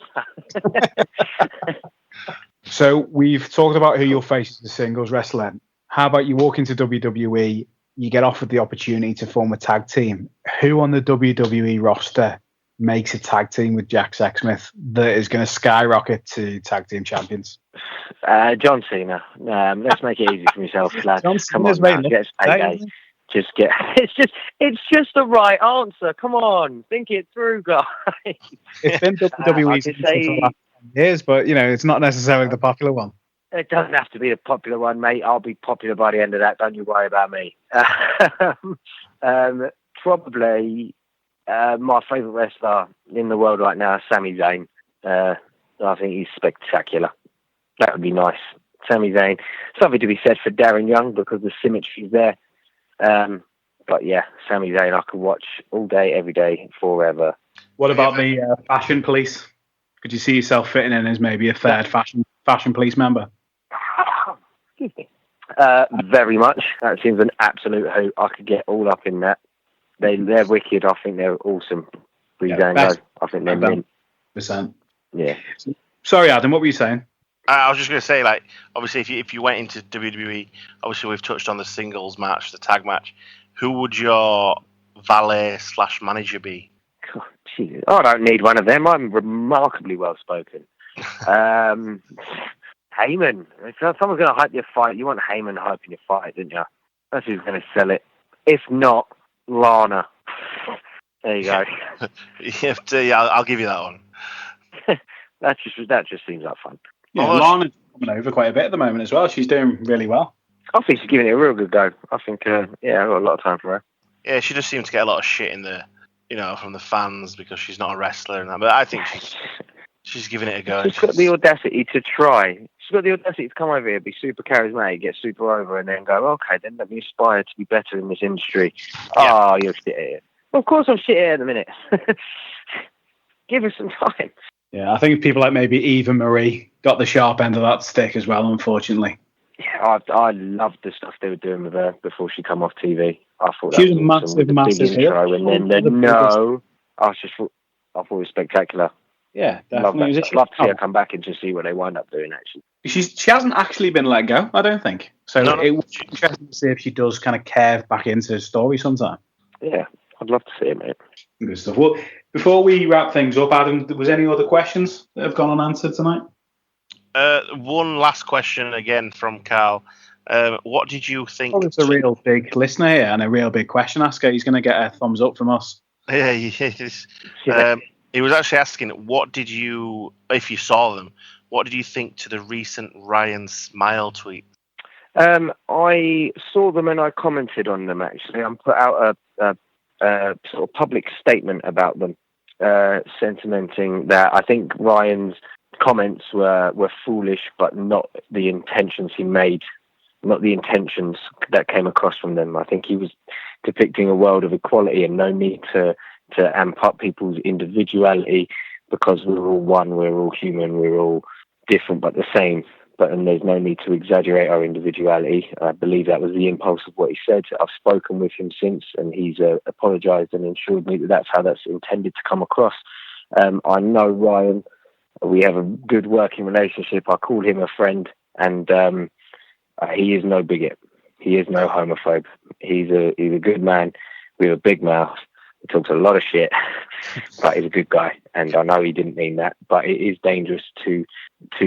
So we've talked about who you'll face as a singles wrestler. How about you walk into WWE, you get offered the opportunity to form a tag team. Who on the WWE roster makes a tag team with Jack Sexsmith that is going to skyrocket to tag team champions? John Cena. Let's make it easy for myself, lad. Come on, man. Get payday. It's just the right answer. Come on, think it through, guys. It's been WWE for the last 10 years, but it's not necessarily the popular one. It doesn't have to be the popular one, mate. I'll be popular by the end of that. Don't you worry about me. Probably my favourite wrestler in the world right now is Sami Zayn. I think he's spectacular. That would be nice. Sami Zayn. Something to be said for Darren Young, because the symmetry's there. But yeah, Sami Zayn I could watch all day, every day, forever. What about the fashion police? Could you see yourself fitting in as maybe a third fashion police member? Excuse me. Very much. That seems an absolute hoot. I could get all up in that. They're wicked. I think they're awesome. I think they're mint. %. Yeah. Sorry, Adam. What were you saying? I was just going to say, like, obviously, if you went into WWE, obviously we've touched on the singles match, the tag match. Who would your valet/manager be? God, Jesus. I don't need one of them. I'm remarkably well spoken. Heyman. If someone's going to hype your fight, you want Heyman hyping your fight, don't you? That's who's going to sell it. If not, Lana. There you go. Yeah, I'll give you that one. that just seems like fun. Yeah, Lana's coming over quite a bit at the moment as well. She's doing really well. I think she's giving it a real good go. I think, I've got a lot of time for her. Yeah, she just seems to get a lot of shit from the fans because she's not a wrestler and that. But I think she's giving it a go. She's got the audacity to try. She's got the audacity to come over here, be super charismatic, get super over, and then go, okay, then let me aspire to be better in this industry. Yeah. Oh, you're shit here. Well, of course I'm shit here in a minute. Give her some time. Yeah, I think people like maybe Eva Marie got the sharp end of that stick as well, unfortunately. Yeah, I loved the stuff they were doing with her before she come off TV. I thought she was a massive intro, and then I thought it was spectacular. Yeah, definitely. I'd love to see her come back and just see what they wind up doing, actually. She hasn't actually been let go, I don't think. So it would be interesting to see if she does kind of curve back into the story sometime. Yeah, I'd love to see it, mate. Good stuff. Well, before we wrap things up, Adam, was any other questions that have gone unanswered tonight? One last question again from Carl. What did you think? Oh, it's a real big listener here and a real big question asker. He's going to get a thumbs up from us. Yeah, he was actually asking, what did you, if you saw them, what did you think to the recent Ryan Smile tweet? I saw them and I commented on them, actually. I put out a sort of public statement about them, sentimenting that I think Ryan's comments were foolish, but not the intentions he made, not the intentions that came across from them. I think he was depicting a world of equality and no need to amp up people's individuality because we're all one, we're all human, we're all different but the same. And there's no need to exaggerate our individuality. I believe that was the impulse of what he said. I've spoken with him since, and he's apologised and assured me that that's how that's intended to come across. I know Ryan. We have a good working relationship. I call him a friend, and he is no bigot. He is no homophobe. He's a good man with a big mouth. He talks a lot of shit, but he's a good guy. And I know he didn't mean that, but it is dangerous to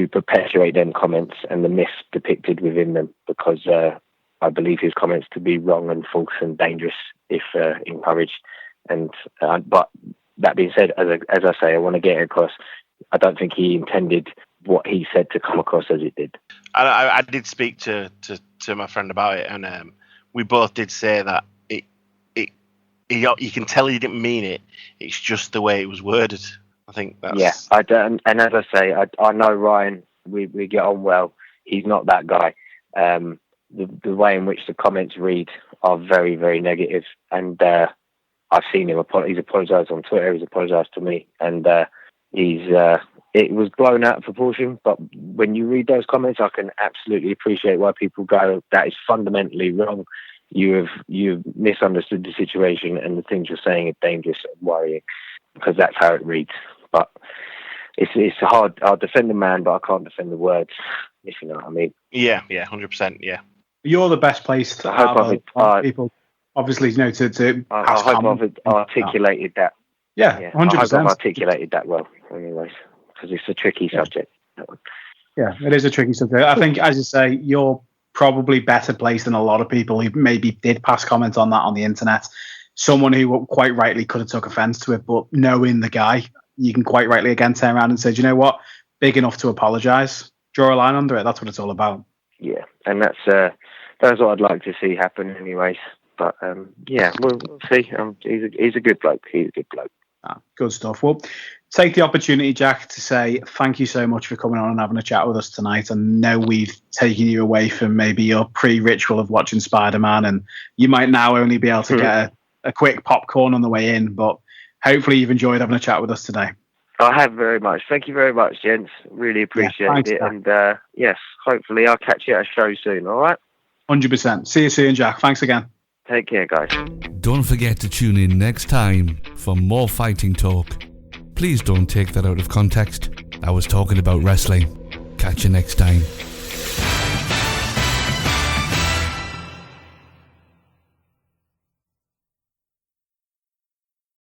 perpetuate them comments and the myths depicted within them, because I believe his comments to be wrong and false and dangerous if encouraged. And but that being said, as I say, I want to get it across. I don't think he intended what he said to come across as it did. I did speak to my friend about it, and we both did say that you can tell he didn't mean it. It's just the way it was worded. I think that's... Yeah, and as I say, I know Ryan. We get on well. He's not that guy. The way in which the comments read are very, very negative, and I've seen him. He's apologised on Twitter. He's apologised to me, and it was blown out of proportion. But when you read those comments, I can absolutely appreciate why people go, "That is fundamentally wrong. You've misunderstood the situation, and the things you're saying are dangerous and worrying," because that's how it reads. But it's hard. I'll defend the man, but I can't defend the words, if you know what I mean. Yeah, 100%, yeah. You're the best place to have people, obviously, to I hope I've articulated that. Yeah, 100%. I hope I've articulated that well, anyways, because it's a tricky subject. Yeah, it is a tricky subject. I think, as you say, you're probably better placed than a lot of people who maybe did pass comments on that on the internet. Someone who quite rightly could have took offence to it, but knowing the guy, you can quite rightly again turn around and say, you know what, big enough to apologise, draw a line under it. That's what it's all about. Yeah, and that's what I'd like to see happen anyways. But yeah, we'll see. He's a good bloke. He's a good bloke. Good stuff. Well, take the opportunity, Jack, to say thank you so much for coming on and having a chat with us tonight. I know we've taken you away from maybe your pre-ritual of watching Spider-Man, and you might now only be able to get a quick popcorn on the way in, but hopefully you've enjoyed having a chat with us today. I have very much. Thank you very much, gents. Really appreciate it. And yes, hopefully I'll catch you at a show soon, all right? 100%. See you soon, Jack. Thanks again. Take care, guys. Don't forget to tune in next time for more fighting talk. Please don't take that out of context. I was talking about wrestling. Catch you next time.